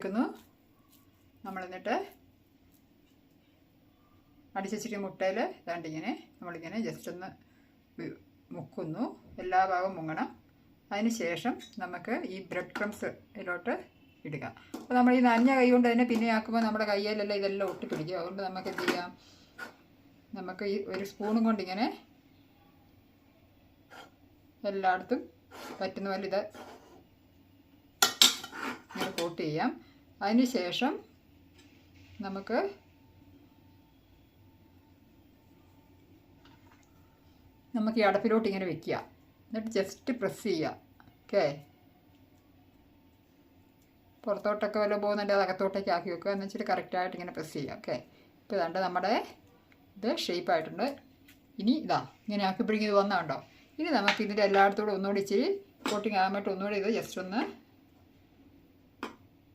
വെക്കുന്നു. നമ്മൾ എന്നിട്ട് അടിച്ചിട്ട് മുട്ടയിൽ ഇതാണ്ടിങ്ങനെ നമ്മളിങ്ങനെ ജസ്റ്റ് ഒന്ന് മുക്കുന്നു. എല്ലാ ഭാഗവും മുങ്ങണം. അതിന് ശേഷം നമുക്ക് ഈ ബ്രെഡ് ക്രംസ് ഇതിലോട്ട് ഇടുക. അപ്പോൾ നമ്മൾ ഈ നനഞ്ഞ കൈ കൊണ്ട് തന്നെ പിന്നെ ആക്കുമ്പോൾ നമ്മുടെ കയ്യിലെല്ലാം ഇതെല്ലാം ഒട്ടിപ്പിടിക്കും. അതുകൊണ്ട് നമുക്ക് എന്ത് ചെയ്യാം, നമുക്ക് ഈ ഒരു സ്പൂണും കൊണ്ട് ഇങ്ങനെ എല്ലായിടത്തും പറ്റുന്ന പോലെ ഇത് ഇങ്ങനെ കോട്ട് ചെയ്യാം. അതിന് ശേഷം നമുക്ക് ഈ അടപ്പിലോട്ട് ഇങ്ങനെ വെക്കുക. എന്നിട്ട് ജസ്റ്റ് പ്രസ് ചെയ്യുക. ഓക്കെ, പുറത്തോട്ടൊക്കെ വല്ല പോകുന്നുണ്ട് അത് അകത്തോട്ടേക്ക് ആക്കി വെക്കുക. എന്ന് വെച്ചിട്ട് കറക്റ്റായിട്ട് ഇങ്ങനെ പ്രസ് ചെയ്യുക. ഓക്കെ, ഇപ്പോൾ ഇതാണ്ട് നമ്മുടെ ഇത് ഷേപ്പായിട്ടുണ്ട്. ഇനി ഇതാ ഇങ്ങനെ ആക്കിയപ്പോഴേക്കും ഇത് വന്നതുണ്ടോ. ഇനി നമുക്ക് ഇതിൻ്റെ എല്ലായിടത്തോടെ ഒന്നുകൂടി ഇച്ചിരി കോട്ടിങ് ആകാൻ വേണ്ടി ഒന്നുകൂടി ഇത് ജസ്റ്റ് ഒന്ന്